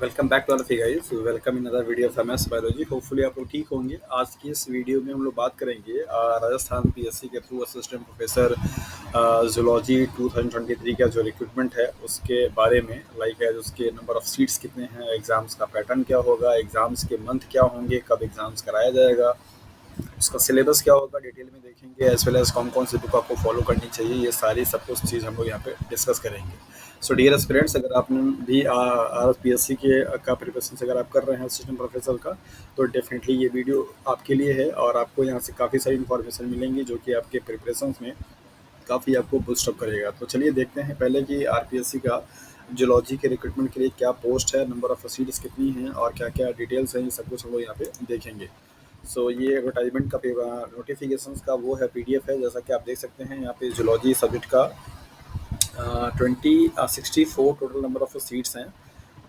Welcome back to all guys. Welcome in other video of MS biology. Hopefully आप लोग ठीक होंगे। आज की इस वीडियो में हम लोग बात करेंगे राजस्थान पीएससी के थ्रू असिस्टेंट प्रोफेसर जूलॉजी 2023 का जो रिक्रूटमेंट है उसके बारे में। लाइक है उसके नंबर ऑफ सीट्स कितने हैं, एग्ज़ाम्स का पैटर्न क्या होगा, एग्ज़ाम्स के मंथ क्या होंगे, कब एग्ज़ाम्स कराया जाएगा, उसका सिलेबस क्या होगा, डिटेल में देखेंगे। एज वेल एज कौन कौन सी बुक आपको फॉलो करनी चाहिए, ये सारी सब कुछ चीज़ हम लोग यहाँ पे डिस्कस करेंगे। सो डियर एस्पिरेंट्स, अगर आपने भी आर पी एस सी के का प्रिपरेशन अगर आप कर रहे हैं असिस्टेंट प्रोफेसर का, तो डेफिनेटली ये वीडियो आपके लिए है और आपको यहाँ से काफ़ी सारी इन्फॉर्मेशन मिलेंगी जो कि आपके प्रिपरेशन में काफ़ी आपको बूस्टअप करेगा। तो चलिए देखते हैं पहले कि आर पी एस सी का जूलॉजी के रिक्रूटमेंट के लिए क्या पोस्ट है, नंबर ऑफ सीट्स कितनी हैं और क्या क्या डिटेल्स हैं, ये सब कुछ हम लोग यहाँ पे देखेंगे। सो ये एडवर्टाइजमेंट का नोटिफिकेशंस का वो है, पीडीएफ है। जैसा कि आप देख सकते हैं यहाँ पे जूलॉजी सब्जेक्ट का 64 टोटल नंबर ऑफ सीट्स हैं।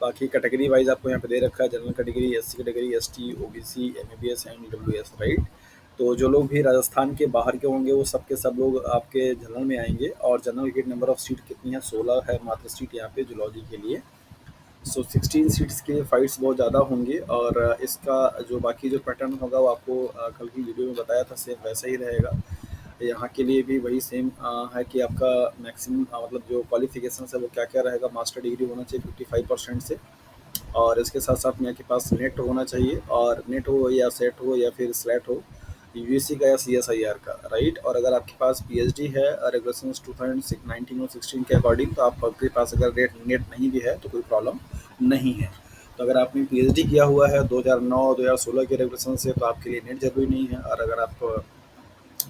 बाकी कैटेगरी वाइज आपको यहाँ पे दे रखा है, general category, SC category, ST, OBC, MBBS and EWS, right. तो जो लोग भी राजस्थान के बाहर के होंगे वो सब के सब लोग आपके जनरल में आएंगे। और जनरल की नंबर ऑफ सीट कितनी है, 16 है मात्र सीट यहाँ पे जूलॉजी के लिए। सो 16 सीट्स के फाइट्स बहुत ज़्यादा होंगे और इसका जो बाकी जो पैटर्न होगा वो आपको कल की वीडियो में बताया था, सेम वैसा ही रहेगा। यहाँ के लिए भी वही सेम है कि आपका मैक्सिमम मतलब जो क्वालिफिकेशन है वो क्या क्या रहेगा। मास्टर डिग्री होना चाहिए 55% से, और इसके साथ साथ में आपके पास नेट होना चाहिए, और नेट हो या सेट हो या फिर स्लैट हो, यूजीसी का या सीएसआईआर का, राइट। और अगर आपके पास पीएचडी है रेगुलेशन 2019 और 16 के अकॉर्डिंग, तो आपके पास अगर नेट नहीं भी है तो कोई प्रॉब्लम नहीं है। तो अगर आपने पीएचडी किया हुआ है 2009-2016 के रेगुलेशन से, तो आपके लिए नेट जरूरी नहीं है। और अगर आप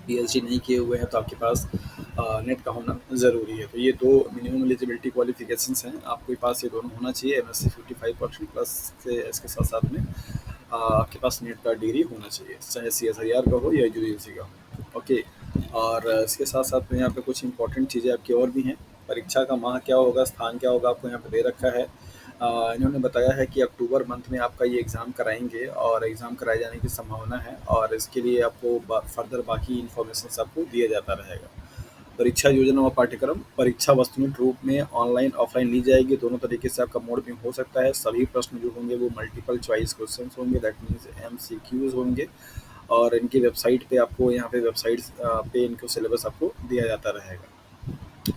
पीएचडी नहीं किए हुए हैं तो आपके पास नेट का होना ज़रूरी है। तो ये दो मिनिमम एलिजिबिलिटी क्वालिफिकेशंस हैं, आपके पास ये दोनों होना चाहिए। एमएससी 55% प्लस से इसके साथ साथ में आपके पास नेट का डिग्री होना चाहिए, चाहे सीएसआईआर का हो या यूजीसी का हो। ओके। और इसके साथ साथ में यहाँ पे कुछ इंपॉर्टेंट चीज़ें आपकी और भी हैं। परीक्षा का माह क्या होगा, स्थान क्या होगा, आपको यहाँ पे दे रखा है। इन्होंने बताया है कि अक्टूबर मंथ में आपका ये एग्ज़ाम कराएंगे और एग्ज़ाम कराए जाने की संभावना है, और इसके लिए आपको फर्दर बाकी इन्फॉर्मेशन आपको दिया जाता रहेगा। परीक्षा योजना व पाठ्यक्रम, परीक्षा वस्तुनिष्ठ रूप में ऑनलाइन ऑफलाइन ली जाएगी, दोनों तरीके से आपका मोड में हो सकता है। सभी प्रश्न जो होंगे वो मल्टीपल चॉइस क्वेश्चन होंगे, दैट मीन्स एमसीक्यूज होंगे। और इनकी वेबसाइट पे आपको यहाँ पे वेबसाइट्स पे इनको सिलेबस आपको दिया जाता रहेगा,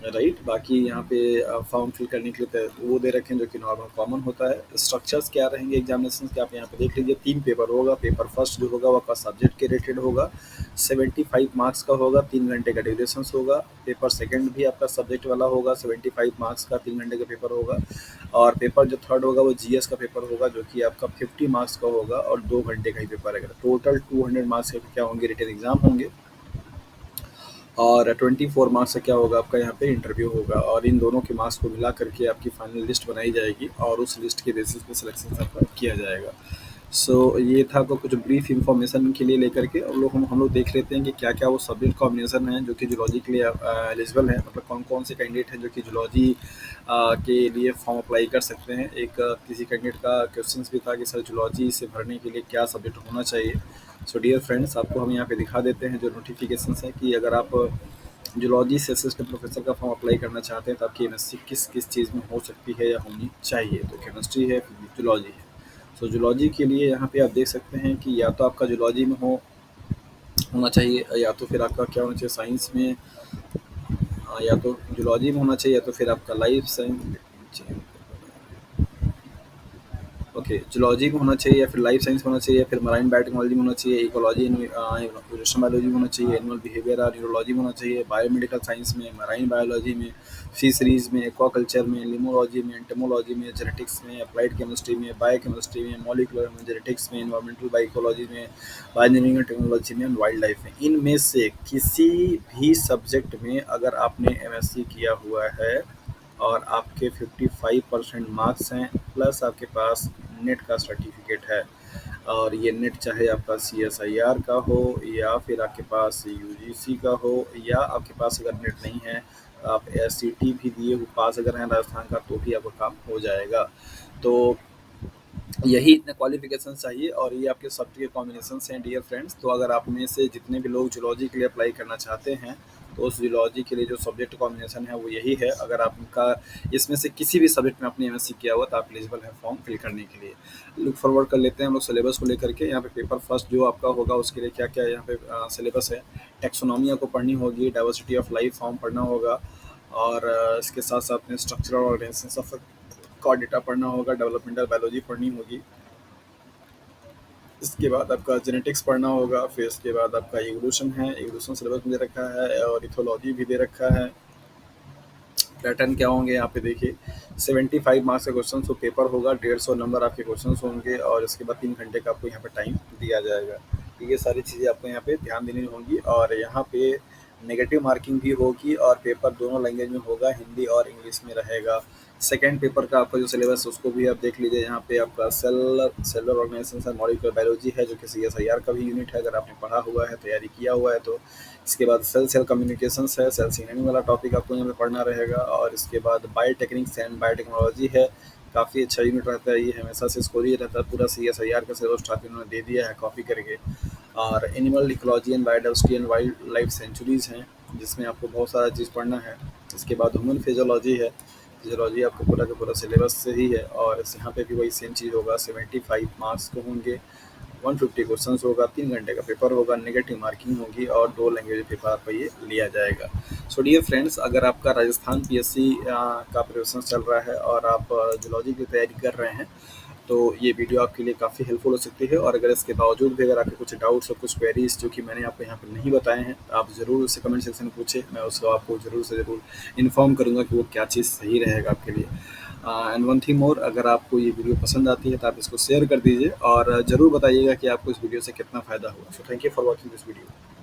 राइट। बाकी यहाँ पे फॉर्म फिल करने के लिए वो दे रखे हैं जो कि नॉर्मल कॉमन होता है। स्ट्रक्चर्स क्या रहेंगे एग्जामिनेशन के, आप यहाँ पे देख लीजिए। 3 पेपर होगा। पेपर फर्स्ट जो होगा वो आपका सब्जेक्ट के रिलेटेड होगा, 75 मार्क्स का होगा, 3 घंटे का ड्यूरेशन होगा। पेपर सेकंड भी आपका सब्जेक्ट वाला होगा, 75 मार्क्स का 3 घंटे का पेपर होगा। और पेपर जो थर्ड होगा वो जीएस का पेपर होगा, जो कि आपका 50 मार्क्स का होगा और 2 घंटे का ही पेपर है। टोटल 200 मार्क्स के क्या होंगे, रिटन एग्जाम होंगे। और 24 मार्क्स का क्या होगा, आपका यहाँ पे इंटरव्यू होगा। और इन दोनों के मार्क्स को मिला करके आपकी फाइनल लिस्ट बनाई जाएगी और उस लिस्ट के बेसिस पे सिलेक्शन आपका किया जाएगा। सो ये था आपको कुछ ब्रीफ इंफॉर्मेशन के लिए लेकर के। हम लोग देख लेते हैं कि क्या क्या वो सब्जेक्ट कॉम्बिनेशन है जो कि जूलॉजी के लिए एलिजिबल है। मतलब कौन कौन से कैंडिडेट हैं जो कि जूलॉजी के लिए फॉर्म अप्लाई कर सकते हैं। एक किसी कैंडिडेट का क्वेश्चन भी था कि सर जूलॉजी से भरने के लिए क्या सब्जेक्ट होना चाहिए। सो डियर फ्रेंड्स, आपको हम यहाँ पे दिखा देते हैं जो नोटिफिकेशन है कि अगर आप जूलॉजी से असिस्टेंट प्रोफेसर का फॉर्म अप्लाई करना चाहते हैं तो आपकी एमएससी किस किस चीज़ में हो सकती है या होनी चाहिए। तो केमिस्ट्री है, जूलॉजी है। सो जूलॉजी के लिए यहाँ पे आप देख सकते हैं कि या तो आपका जूलॉजी में होना चाहिए, या तो फिर आपका क्या होना चाहिए, साइंस में। या तो जूलॉजी में होना चाहिए, या तो फिर आपका लाइफ साइंस। ओके, जूलॉजी में होना चाहिए, या फिर लाइफ साइंस में होना चाहिए, या फिर मराइन बायोटेक्नोलॉजी में होना चाहिए, इकोलॉजी, इवोल्यूशन बायोलॉजी में होना चाहिए, एनिमल बिहेवियर और न्यूरोलॉजी में होना चाहिए, बायोमेडिकल साइंस में, मराइन बायोलॉजी में, फिशरीज में, एक्वाकल्चर में, लिमोलॉजी में, एंटोमोलॉजी में, जेनेटिक्स में, अप्लाइड केमिस्ट्री में, बायोकेमिस्ट्री में, मॉलिकुलर में, जेनेटिक्स में, एनवायरमेंटल बायोइकोलॉजी में, बायोइंजीनियरिंग टेक्नोलॉजी में, एंड वाइल्ड लाइफ में। इनमें से किसी भी सब्जेक्ट में अगर आपने एमएससी किया हुआ है और आपके 55% मार्क्स हैं, प्लस आपके पास नेट का सर्टिफिकेट है, और ये नेट चाहे आपका सीएसआईआर का हो या फिर आपके पास यूजीसी का हो, या आपके पास अगर नेट नहीं है आप एससीटी भी दिए हुए पास अगर हैं राजस्थान का, तो भी आपका काम हो जाएगा। तो यही इतने क्वालिफिकेशन चाहिए और ये आपके सब्जेक्ट के कॉम्बिनेशन हैं डियर फ्रेंड्स। तो अगर आप में से जितने भी लोग जूलॉजी के लिए अप्लाई करना चाहते हैं तो उस जूलॉजी के लिए जो सब्जेक्ट कॉम्बिनेशन है वो यही है। अगर आपका इसमें से किसी भी सब्जेक्ट में आपने एमएससी किया हुआ तो आप एलिजिबल हैं फॉर्म फिल करने के लिए। लुक फॉरवर्ड कर लेते हैं हम लोग सिलेबस को लेकर के। यहाँ पे पेपर फर्स्ट जो आपका होगा उसके लिए क्या क्या यहाँ पे सिलेबस है। टेक्सोनॉमी आपको पढ़नी होगी, डाइवर्सिटी ऑफ लाइफ फॉर्म पढ़ना होगा, और इसके साथ साथ में structural organisation of Chordata पढ़ना होगा, डेवलपमेंटल बायोलॉजी पढ़नी होगी, इसके बाद आपका जेनेटिक्स पढ़ना होगा, फिर इसके बाद आपका इवोल्यूशन है, इवोल्यूशन सिलेबस में दे रखा है, और इथोलॉजी भी दे रखा है। पैटर्न क्या होंगे यहाँ पे देखिए, 75 मार्क्स का क्वेश्चन तो पेपर होगा, 150 नंबर आपके क्वेश्चन होंगे, और इसके बाद 3 घंटे का आपको यहाँ पे टाइम दिया जाएगा। तो ये सारी चीज़ें आपको यहाँ पे ध्यान देनी होंगी, और यहाँ पे नेगेटिव मार्किंग भी होगी, और पेपर दोनों लैंग्वेज में होगा, हिंदी और इंग्लिश में रहेगा। सेकेंड पेपर का आपका जो सिलेबस है उसको भी आप देख लीजिए। यहाँ पे आपका cellular organisation and molecular biology है, जो कि CSIR का भी यूनिट है, अगर आपने पढ़ा हुआ है, तैयारी किया हुआ है तो। इसके बाद सेल सेल कम्युनिकेशंस है, सेल सिग्नलिंग वाला टॉपिक आपको यहाँ पे पढ़ना रहेगा, और इसके बाद बायोटेक्निक्स एंड बायोटेक्नोलॉजी है, काफ़ी अच्छा यूनिट रहता है ये, हमेशा से स्कोर ही रहता है। पूरा CSIR का सिलेबस स्टाफ इन्होंने दे दिया है कॉपी करके। और animal ecology and biodiversity and wild life centuries हैं, जिसमें आपको बहुत सारा चीज़ पढ़ना है। इसके बाद ह्यूमन फिजियोलॉजी है, फिजियोलॉजी आपको पूरा का पूरा सिलेबस से ही है, और यहाँ पे भी वही सेम चीज़ होगा, 75 मार्क्स को होंगे, 150 क्वेश्चन होगा, 3 घंटे का पेपर होगा, नेगेटिव मार्किंग होगी, और 2 लैंग्वेज पेपर आपका ये लिया जाएगा। सो डियर फ्रेंड्स, अगर आपका राजस्थान PSC का प्रिपरेशन चल रहा है और आप जूलॉजी की तैयारी कर रहे हैं, तो ये वीडियो आपके लिए काफ़ी हेल्पफुल हो सकती है। और अगर इसके बावजूद भी अगर आपके कुछ डाउट्स और कुछ क्वेरीज जो कि मैंने आपको यहाँ पर नहीं बताए हैं, आप ज़रूर उसे कमेंट सेक्शन में पूछें, मैं उसको आपको ज़रूर से ज़रूर इन्फॉर्म करूँगा कि वो क्या चीज़ सही रहेगा आपके लिए। एंड वन थिंग मोर, अगर आपको ये वीडियो पसंद आती है तो आप इसको शेयर कर दीजिए, और ज़रूर बताइएगा कि आपको इस वीडियो से कितना फ़ायदा हुआ। So thank you for watching this video.